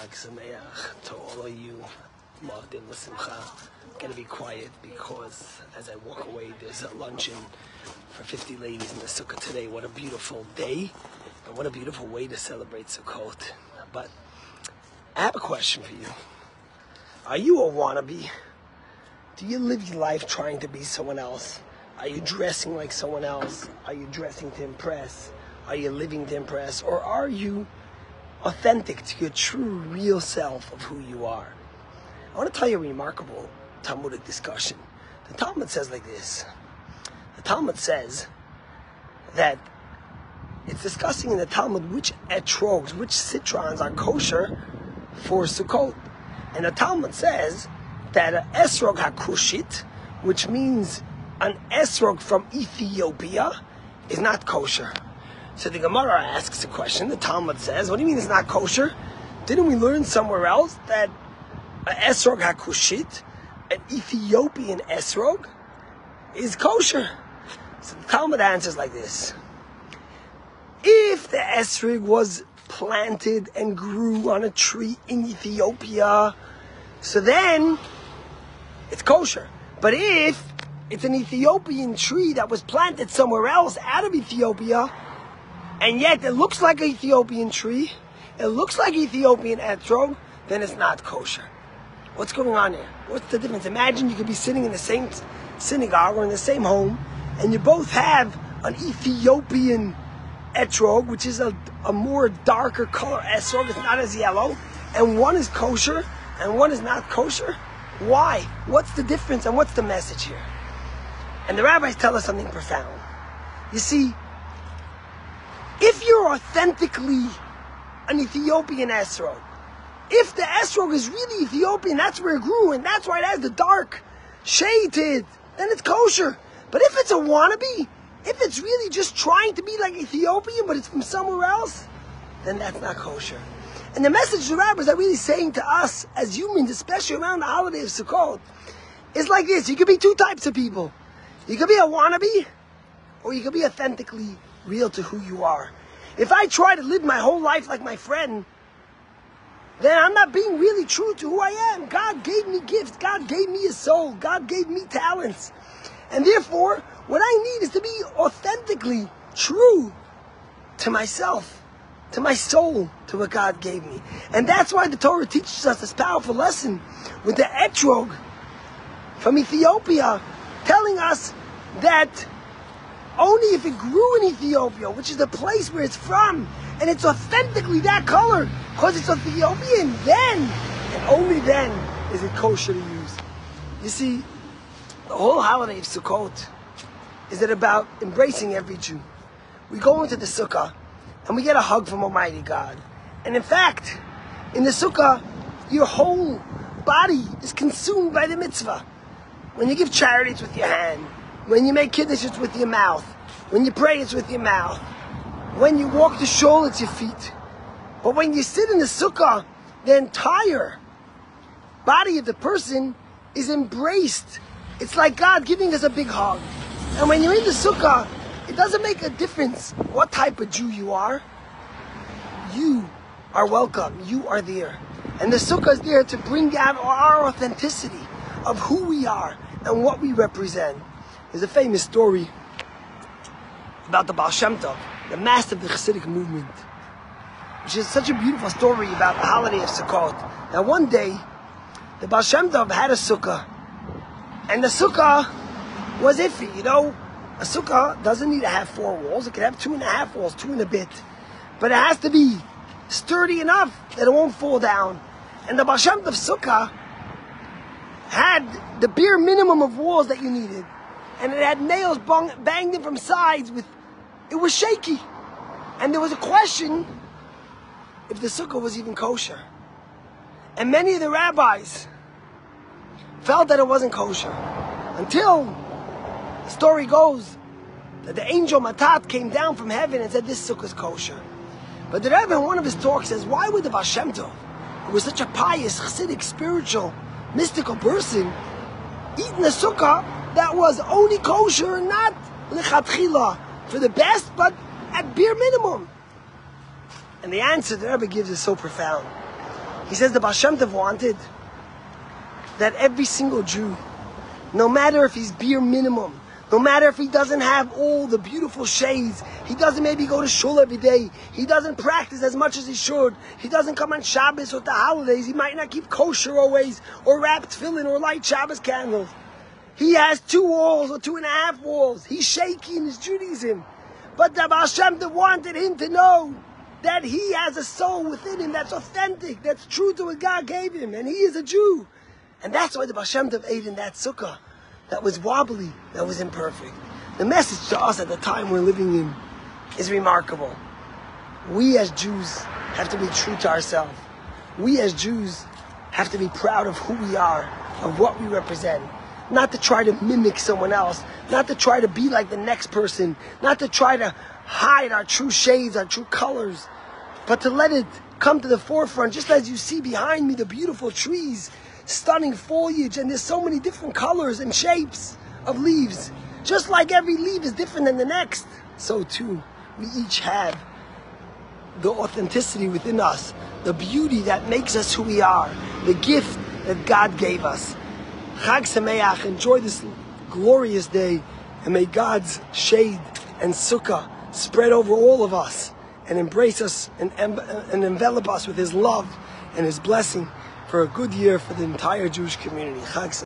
Chag Sameach to all of you. Mavdim L'Simcha. I'm going to be quiet because as I walk away, there's a luncheon for 50 ladies in the sukkah today. What a beautiful day and what a beautiful way to celebrate Sukkot. But I have a question for you. Are you a wannabe? Do you live your life trying to be someone else? Are you dressing like someone else? Are you dressing to impress? Are you living to impress? Or are you authentic to your true, real self of who you are? I want to tell you a remarkable Talmudic discussion. The Talmud says like this. The Talmud says that it's discussing in the Talmud which etrogs, which citrons are kosher for Sukkot. And the Talmud says that an esrog hakushit, which means an esrog from Ethiopia, is not kosher. So the Gemara asks a question. The Talmud says, what do you mean it's not kosher? Didn't we learn somewhere else that an esrog hakushit, an Ethiopian esrog, is kosher? So the Talmud answers like this. If the esrog was planted and grew on a tree in Ethiopia, so then it's kosher. But if it's an Ethiopian tree that was planted somewhere else out of Ethiopia, and yet it looks like an Ethiopian tree, it looks like Ethiopian etrog, then it's not kosher. What's going on here? What's the difference? Imagine you could be sitting in the same synagogue or in the same home, and you both have an Ethiopian etrog, which is a more darker color esrog, it's not as yellow, and one is kosher and one is not kosher. Why? What's the difference and what's the message here? And the rabbis tell us something profound. You see, if you're authentically an Ethiopian esrog, if the esrog is really Ethiopian, that's where it grew, and that's why it has the dark shade to it, then it's kosher. But if it's a wannabe, if it's really just trying to be like Ethiopian, but it's from somewhere else, then that's not kosher. And the message the rabbis are really saying to us as humans, especially around the holiday of Sukkot, is like this. You could be two types of people. You could be a wannabe, or you could be authentically real to who you are. If I try to live my whole life like my friend, then I'm not being really true to who I am. God gave me gifts. God gave me a soul. God gave me talents. And therefore, what I need is to be authentically true to myself, to my soul, to what God gave me. And that's why the Torah teaches us this powerful lesson with the etrog from Ethiopia, telling us that only if it grew in Ethiopia, which is the place where it's from, and it's authentically that color, because it's Ethiopian, then, and only then, is it kosher to use. You see, the whole holiday of Sukkot is it about embracing every Jew. We go into the sukkah, and we get a hug from Almighty God. And in fact, in the sukkah, your whole body is consumed by the mitzvah. When you give charity, it's with your hand. When you make kiddush, it's with your mouth. When you pray, it's with your mouth. When you walk the shul, it's your feet. But when you sit in the sukkah, the entire body of the person is embraced. It's like God giving us a big hug. And when you're in the sukkah, it doesn't make a difference what type of Jew you are. You are welcome. You are there. And the sukkah is there to bring out our authenticity of who we are and what we represent. There's a famous story about the Baal Shem Tov, the master of the Chassidic movement, which is such a beautiful story about the holiday of Sukkot. Now one day, the Baal Shem Tov had a sukkah, and the sukkah was iffy. You know, a sukkah doesn't need to have 4 walls. It can have 2.5 walls, 2 and a bit. But it has to be sturdy enough that it won't fall down. And the Baal Shem Tov sukkah had the bare minimum of walls that you needed. And it had nails banged in from sides it was shaky. And there was a question if the sukkah was even kosher. And many of the rabbis felt that it wasn't kosher. Until the story goes that the angel Matat came down from heaven and said this sukkah is kosher. But the Rebbe in one of his talks says, why would the Baal Shem Tov, who was such a pious, Chassidic, spiritual, mystical person, eat in a sukkah that was only kosher and not lechatchila for the best, but at bare minimum? And the answer the Rebbe gives is so profound. He says the Baal Shem Tov wanted that every single Jew, no matter if he's bare minimum, no matter if he doesn't have all the beautiful shades, he doesn't maybe go to shul every day, he doesn't practice as much as he should, he doesn't come on Shabbos or the holidays, he might not keep kosher always, or wrap tefillin, or light Shabbos candles. He has 2 walls or 2.5 walls. He's shaky in his Judaism. But the Baal Shem Tov wanted him to know that he has a soul within him that's authentic, that's true to what God gave him, and he is a Jew. And that's why the Baal Shem Tov ate in that sukkah that was wobbly, that was imperfect. The message to us at the time we're living in is remarkable. We as Jews have to be true to ourselves. We as Jews have to be proud of who we are, of what we represent. Not to try to mimic someone else, not to try to be like the next person, not to try to hide our true shades, our true colors, but to let it come to the forefront, just as you see behind me, the beautiful trees, stunning foliage, and there's so many different colors and shapes of leaves. Just like every leaf is different than the next, so too, we each have the authenticity within us, the beauty that makes us who we are, the gift that God gave us. Chag Sameach, enjoy this glorious day, and may God's shade and sukkah spread over all of us and embrace us and envelop us with His love and His blessing for a good year for the entire Jewish community. Chag Sameach.